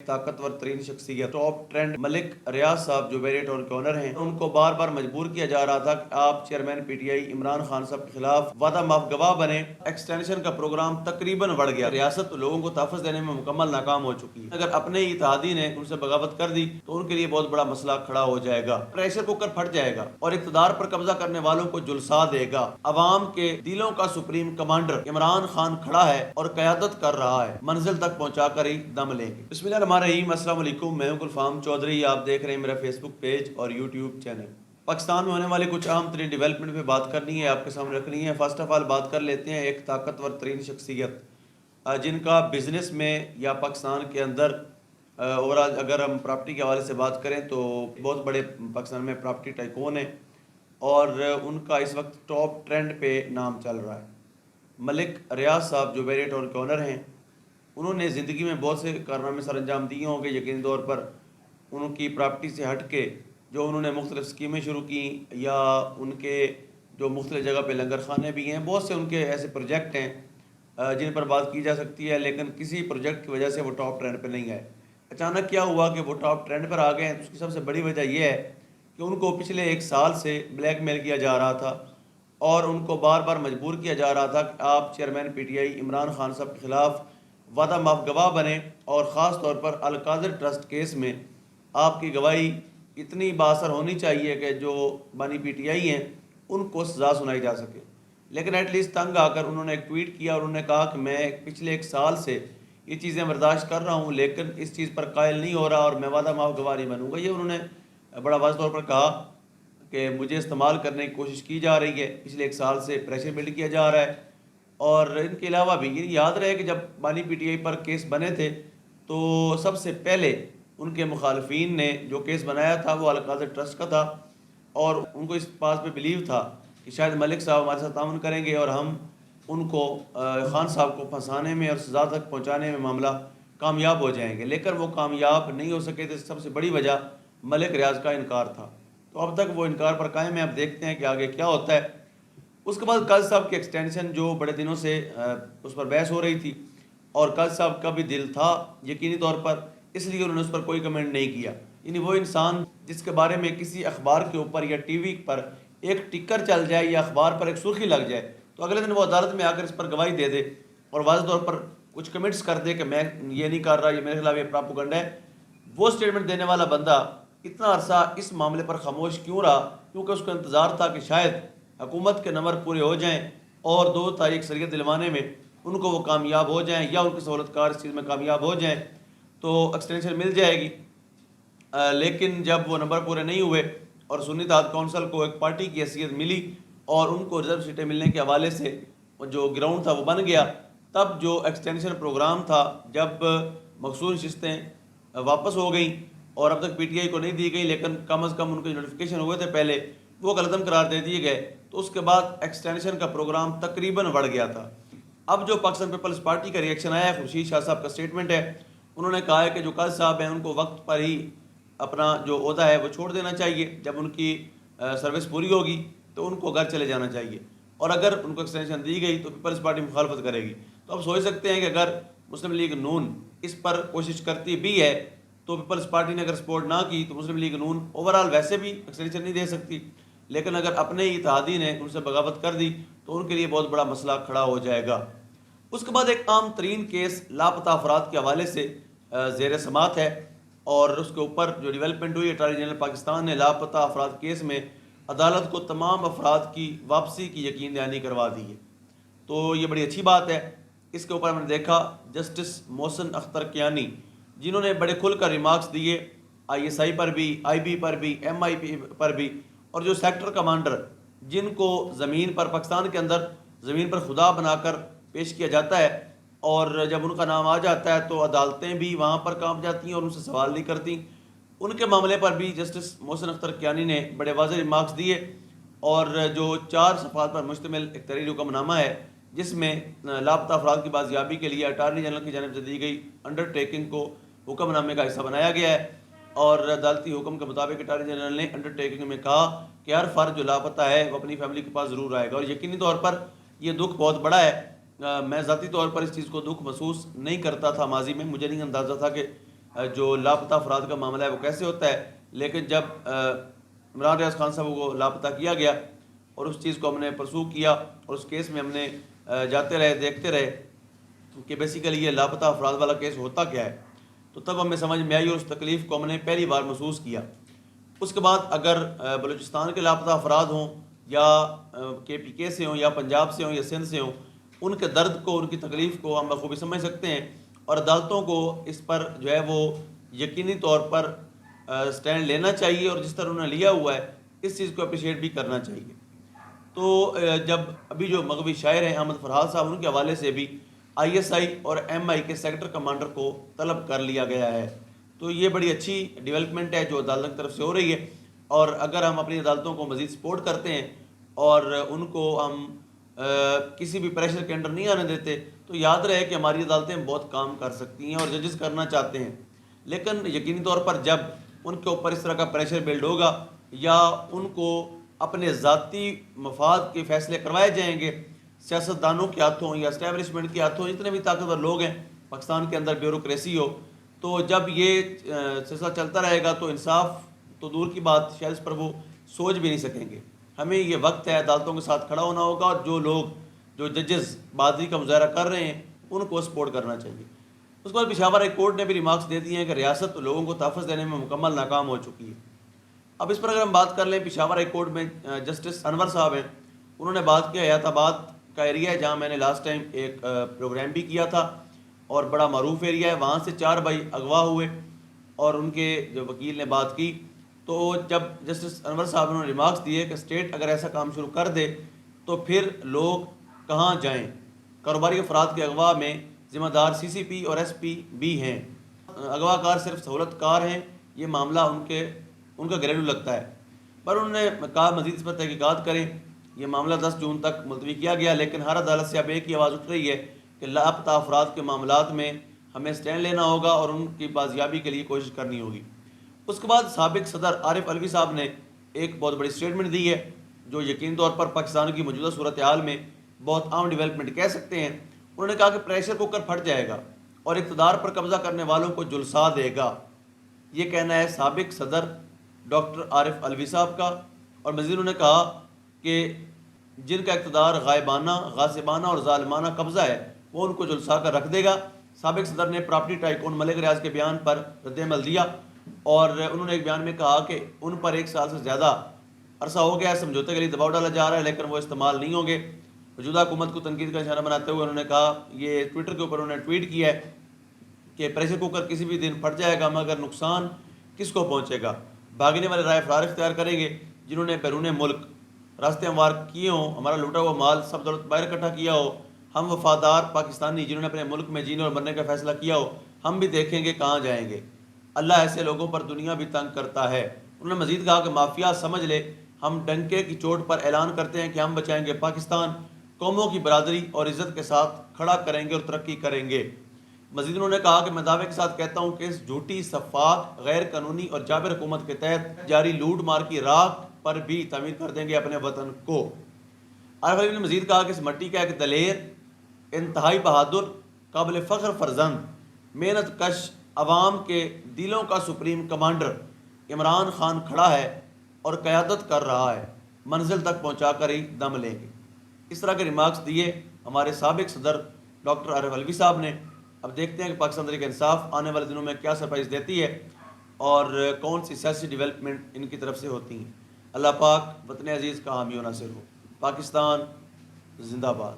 طاقتور ترین شخصیت top trend ملک ریاض صاحب جو میریٹ اور آنر ہیں، ان کو بار بار مجبور کیا جا رہا تھا کہ آپ chairman P T I Imran Khan صاحب کے خلاف وعدہ ماف گواہ بنے۔ ایکسٹینشن کا پروگرام تقریباً بڑھ گیا، ریاست لوگوں کو تحفظ دینے میں مکمل ناکام ہو چکی ہے۔ اگر اپنے اتحادی نے ان سے بغاوت کر دی تو ان کے لیے بہت بڑا مسئلہ کھڑا ہو جائے گا، پریشر کوکر پھٹ جائے گا اور اقتدار پر قبضہ کرنے والوں کو جلسا دے گا۔ عوام کے دلوں کا سپریم کمانڈر عمران خان کھڑا ہے اور قیادت کر رہا ہے، منزل تک پہنچا کر ہی دم لیں گے۔ بسم اللہ الرحمن الرحیم، السلام علیکم، میں ہوں گلفام چودھری، آپ دیکھ رہے ہیں میرا فیس بک پیج اور یوٹیوب چینل۔ پاکستان میں ہونے والے کچھ اہم ترین ڈیولپمنٹ پہ بات کرنی ہے، آپ کے سامنے رکھنی ہے۔ فرسٹ آف آل بات کر لیتے ہیں ایک طاقتور ترین شخصیت جن کا بزنس میں یا پاکستان کے اندر اوورال اگر ہم پراپرٹی کے حوالے سے بات کریں تو بہت بڑے پاکستان میں پراپرٹی ٹائکون ہیں اور ان کا اس وقت ٹاپ ٹرینڈ پہ نام چل رہا ہے۔ ملک ریاض صاحب جو میریٹ اور آنر ہیں، انہوں نے زندگی میں بہت سے کارنامے سر انجام دیے ہوں گے۔ یقینی طور پر ان کی پراپرٹی سے ہٹ کے جو انہوں نے مختلف اسکیمیں شروع کی یا ان کے جو مختلف جگہ پہ لنگر خانے بھی ہیں، بہت سے ان کے ایسے پروجیکٹ ہیں جن پر بات کی جا سکتی ہے، لیکن کسی پروجیکٹ کی وجہ سے وہ ٹاپ ٹرینڈ پہ نہیں آئے۔ اچانک کیا ہوا کہ وہ ٹاپ ٹرینڈ پر آ گئے ہیں؟ تو اس کی سب سے بڑی وجہ یہ ہے کہ ان کو پچھلے ایک سال سے بلیک میل کیا جا رہا تھا اور ان کو بار بار مجبور کیا جا رہا تھا کہ آپ chairman P T I Imran Khan صاحب کے خلاف وعدہ ماف گواہ بنے اور خاص طور پر القادر ٹرسٹ کیس میں آپ کی گواہی اتنی باثر ہونی چاہیے کہ جو بانی پی ٹی آئی ہیں ان کو سزا سنائی جا سکے۔ لیکن ایٹ لیسٹ تنگ آ کر انہوں نے ایک ٹویٹ کیا اور انہوں نے کہا کہ میں پچھلے ایک سال سے یہ چیزیں برداشت کر رہا ہوں لیکن اس چیز پر قائل نہیں ہو رہا اور میں وعدہ ماف گواہ نہیں بنوں گا۔ یہ انہوں نے بڑا واضح طور پر کہا کہ مجھے استعمال کرنے کی کوشش کی جا رہی ہے، پچھلے ایک سال سے پریشر بلڈ کیا جا رہا ہے۔ اور ان کے علاوہ بھی یہ یاد رہے کہ جب بانی P T I per case بنے تھے تو سب سے پہلے ان کے مخالفین نے جو کیس بنایا تھا وہ القادر ٹرسٹ کا تھا اور ان کو اس بات پہ بلیو تھا کہ شاید ملک صاحب ہمارے ساتھ تعاون کریں گے اور ہم ان کو خان صاحب کو پھنسانے میں اور سزا تک پہنچانے میں معاملہ کامیاب ہو جائیں گے، لیکن وہ کامیاب نہیں ہو سکے تھے۔ سب سے بڑی وجہ ملک ریاض کا انکار تھا، تو اب تک وہ انکار پر قائم ہے۔ اب دیکھتے ہیں کہ آگے کیا ہوتا ہے۔ اس کے بعد قاضی صاحب کی ایکسٹینشن جو بڑے دنوں سے اس پر بحث ہو رہی تھی اور قاضی صاحب کا بھی دل تھا یقینی طور پر، اس لیے انہوں نے اس پر کوئی کمنٹ نہیں کیا۔ یعنی وہ انسان جس کے بارے میں کسی اخبار کے اوپر یا ٹی وی پر ایک ٹکر چل جائے یا اخبار پر ایک سرخی لگ جائے تو اگلے دن وہ عدالت میں آ کر اس پر گواہی دے دے اور واضح طور پر کچھ کمنٹس کر دے کہ میں یہ نہیں کر رہا، یہ میرے خلاف یہ پراپوگنڈا ہے، وہ اسٹیٹمنٹ دینے والا بندہ اتنا عرصہ اس معاملے پر خاموش کیوں رہا؟ کیونکہ اس کو انتظار تھا کہ شاید حکومت کے نمبر پورے ہو جائیں اور 2 تاریخ اکثریت دلوانے میں ان کو وہ کامیاب ہو جائیں یا ان کے سہولت کار اس چیز میں کامیاب ہو جائیں تو ایکسٹینشن مل جائے گی۔ لیکن جب وہ نمبر پورے نہیں ہوئے اور سنی اتحاد کونسل کو ایک پارٹی کی حیثیت ملی اور ان کو ریزرو سیٹیں ملنے کے حوالے سے جو گراؤنڈ تھا وہ بن گیا، تب جو ایکسٹینشن پروگرام تھا، جب مخصوص نشستیں واپس ہو گئیں اور اب تک پی ٹی آئی کو نہیں دی گئی لیکن کم از کم ان کے نوٹیفیکیشن ہوئے تھے پہلے، وہ قلعدم قرار دے دیے گئے، تو اس کے بعد ایکسٹینشن کا پروگرام تقریباً بڑھ گیا تھا۔ اب جو پاکستان پیپلز پارٹی کا ریئیکشن آیا ہے، خورشید شاہ صاحب کا سٹیٹمنٹ ہے، انہوں نے کہا ہے کہ جو قاضی صاحب ہیں ان کو وقت پر ہی اپنا جو عہدہ ہے وہ چھوڑ دینا چاہیے، جب ان کی سروس پوری ہوگی تو ان کو گھر چلے جانا چاہیے، اور اگر ان کو ایکسٹینشن دی گئی تو پیپلز پارٹی مخالفت کرے گی۔ تو اب سوچ سکتے ہیں کہ اگر مسلم لیگ نون اس پر کوشش کرتی بھی ہے تو پیپلز پارٹی نے اگر سپورٹ نہ کی تو مسلم لیگ نون اوورال ویسے بھی ایکسٹینشن نہیں دے سکتی، لیکن اگر اپنے ہی اتحادی نے ان سے بغاوت کر دی تو ان کے لیے بہت بڑا مسئلہ کھڑا ہو جائے گا۔ اس کے بعد ایک عام ترین کیس لاپتہ افراد کے حوالے سے زیر سماعت ہے اور اس کے اوپر جو ڈیولپمنٹ ہوئی، اٹارنی جنرل پاکستان نے لاپتہ افراد کیس میں عدالت کو تمام افراد کی واپسی کی یقین دہانی کروا دی ہے، تو یہ بڑی اچھی بات ہے۔ اس کے اوپر ہم نے دیکھا جسٹس محسن اختر کیانی جنہوں نے بڑے کھل کر ریمارکس دیے، آئی ایس آئی پر بھی، آئی بی پر بھی، ایم آئی پی پر بھی، اور جو سیکٹر کمانڈر جن کو زمین پر پاکستان کے اندر زمین پر خدا بنا کر پیش کیا جاتا ہے اور جب ان کا نام آ جاتا ہے تو عدالتیں بھی وہاں پر کام جاتی ہیں اور ان سے سوال نہیں کرتی، ان کے معاملے پر بھی جسٹس محسن اختر کیانی نے بڑے واضح ریمارکس دیے اور جو 4 صفحات پر مشتمل ایک تحریری حکم نامہ ہے جس میں لاپتہ افراد کی بازیابی کے لیے اٹارنی جنرل کی جانب سے دی گئی انڈر ٹیکنگ کو حکم نامے کا حصہ بنایا گیا ہے، اور عدالتی حکم کے مطابق اٹارنی جنرل نے انڈر ٹیکنگ میں کہا کہ ہر فرد جو لاپتہ ہے وہ اپنی فیملی کے پاس ضرور آئے گا، اور یقینی طور پر یہ دکھ بہت بڑا ہے۔ میں ذاتی طور پر اس چیز کو دکھ محسوس نہیں کرتا تھا ماضی میں، مجھے نہیں اندازہ تھا کہ جو لاپتہ افراد کا معاملہ ہے وہ کیسے ہوتا ہے، لیکن جب عمران ریاض خان صاحب کو لاپتہ کیا گیا اور اس چیز کو ہم نے پرسو کیا اور اس کیس میں ہم نے جاتے رہے، دیکھتے رہے کہ بیسیکلی یہ لاپتہ افراد والا کیس ہوتا کیا ہے، تو تب ہمیں سمجھ میں آئی اور اس تکلیف کو ہم نے پہلی بار محسوس کیا۔ اس کے بعد اگر بلوچستان کے لاپتہ افراد ہوں یا KPK سے ہوں یا پنجاب سے ہوں یا سندھ سے ہوں، ان کے درد کو، ان کی تکلیف کو ہم بخوبی سمجھ سکتے ہیں، اور عدالتوں کو اس پر جو ہے وہ یقینی طور پر سٹینڈ لینا چاہیے، اور جس طرح انہوں نے لیا ہوا ہے اس چیز کو اپریشیٹ بھی کرنا چاہیے۔ تو جب ابھی جو مغوی شاعر ہیں احمد فرحات صاحب، ان کے حوالے سے بھی ISI اور MI کے سیکٹر کمانڈر کو طلب کر لیا گیا ہے، تو یہ بڑی اچھی ڈیولپمنٹ ہے جو عدالت کی طرف سے ہو رہی ہے، اور اگر ہم اپنی عدالتوں کو مزید سپورٹ کرتے ہیں اور ان کو ہم کسی بھی پریشر کے انڈر نہیں آنے دیتے، تو یاد رہے کہ ہماری عدالتیں بہت کام کر سکتی ہیں اور ججز کرنا چاہتے ہیں، لیکن یقینی طور پر جب ان کے اوپر اس طرح کا پریشر بلڈ ہوگا یا ان کو اپنے ذاتی مفاد کے فیصلے کروائے جائیں گے سیاستدانوں کے ہاتھوں یا اسٹیبلشمنٹ کے ہاتھوں، جتنے بھی طاقتور لوگ ہیں پاکستان کے اندر، بیوروکریسی ہو، تو جب یہ سلسلہ چلتا رہے گا تو انصاف تو دور کی بات، شاید اس پر وہ سوچ بھی نہیں سکیں گے۔ ہمیں یہ وقت ہے عدالتوں کے ساتھ کھڑا ہونا ہوگا، اور جو ججز بہادری کا مظاہرہ کر رہے ہیں ان کو سپورٹ کرنا چاہیے۔ اس کے بعد پشاور ہائی کورٹ نے بھی ریمارکس دے دیے ہیں کہ ریاست لوگوں کو تحفظ دینے میں مکمل ناکام ہو چکی ہے۔ اب اس پر اگر ہم بات کر لیں، پشاور ہائی کورٹ میں جسٹس انور صاحب ہیں، انہوں نے بات کیا حیات آباد کا ایریا ہے جہاں میں نے لاسٹ ٹائم ایک پروگرام بھی کیا تھا اور بڑا معروف ایریا ہے، وہاں سے 4 بھائی اغوا ہوئے اور ان کے جو وکیل نے بات کی، تو جب جسٹس انور صاحب نے ریمارکس دیے کہ اسٹیٹ اگر ایسا کام شروع کر دے تو پھر لوگ کہاں جائیں، کاروباری افراد کے اغوا میں ذمہ دار CCP اور SP بھی ہیں، اغوا کار صرف سہولت کار ہیں، یہ معاملہ ان کا گھریلو لگتا ہے، پر انہوں نے کہا مزید اس پر تحقیقات کریں۔ یہ معاملہ 10 جون تک ملتوی کیا گیا، لیکن ہر عدالت سے اب ایک ہی آواز اٹھ رہی ہے کہ لاپتہ افراد کے معاملات میں ہمیں سٹینڈ لینا ہوگا اور ان کی بازیابی کے لیے کوشش کرنی ہوگی۔ اس کے بعد سابق صدر عارف علوی صاحب نے ایک بہت بڑی اسٹیٹمنٹ دی ہے جو یقینی طور پر پاکستان کی موجودہ صورتحال میں بہت عام ڈیولپمنٹ کہہ سکتے ہیں۔ انہوں نے کہا کہ پریشر کوکر پھٹ جائے گا اور اقتدار پر قبضہ کرنے والوں کو جلسا دے گا، یہ کہنا ہے سابق صدر ڈاکٹر عارف علوی صاحب کا، اور مزید انہوں نے کہا کہ جن کا اقتدار غائبانہ، غاصبانہ اور ظالمانہ قبضہ ہے وہ ان کو جلسا کر رکھ دے گا۔ سابق صدر نے پراپرٹی ٹائکون ملک ریاض کے بیان پر رد عمل دیا، اور انہوں نے ایک بیان میں کہا کہ ان پر 1 سال سے زیادہ عرصہ ہو گیا ہے، سمجھوتے کے لیے دباؤ ڈالا جا رہا ہے لیکن وہ استعمال نہیں ہوں گے۔ موجودہ حکومت کو تنقید کا نشانہ بناتے ہوئے انہوں نے کہا، یہ ٹویٹر کے اوپر انہوں نے ٹویٹ کیا ہے کہ پریشر کوکر کسی بھی دن پھٹ جائے گا، مگر نقصان کس کو پہنچے گا؟ بھاگنے والے رائے فرار اختیار کریں گے جنہوں نے بیرون ملک راستے ہموار کیے ہوں، ہمارا لوٹا ہوا مال سب دولت باہر اکٹھا کیا ہو، ہم وفادار پاکستانی جنہوں نے اپنے ملک میں جینے اور مرنے کا فیصلہ کیا ہو، ہم بھی دیکھیں گے کہاں جائیں گے۔ اللہ ایسے لوگوں پر دنیا بھی تنگ کرتا ہے۔ انہوں نے مزید کہا کہ مافیا سمجھ لے ہم ڈنکے کی چوٹ پر اعلان کرتے ہیں کہ ہم بچائیں گے پاکستان، قوموں کی برادری اور عزت کے ساتھ کھڑا کریں گے اور ترقی کریں گے۔ مزید انہوں نے کہا کہ میں دعوے کے ساتھ کہتا ہوں کہ اس جھوٹی، شفاف، غیر قانونی اور جابر حکومت کے تحت جاری لوٹ مار کی راکھ پر بھی تعمیر کر دیں گے اپنے وطن کو۔ عارف علوی نے مزید کہا کہ اس مٹی کا ایک دلیر، انتہائی بہادر، قابل فخر فرزند، محنت کش، عوام کے دلوں کا سپریم کمانڈر عمران خان کھڑا ہے اور قیادت کر رہا ہے، منزل تک پہنچا کر ہی دم لیں گے۔ اس طرح کے ریمارکس دیے ہمارے سابق صدر ڈاکٹر عارف علوی صاحب نے۔ اب دیکھتے ہیں کہ پاکستان تحریک انصاف آنے والے دنوں میں کیا سرپرائز دیتی ہے اور کون سی سیاسی ڈیولپمنٹ ان کی طرف سے ہوتی ہیں۔ اللہ پاک وطن عزیز کا حامی و ناصر ہو۔ پاکستان زندہ باد۔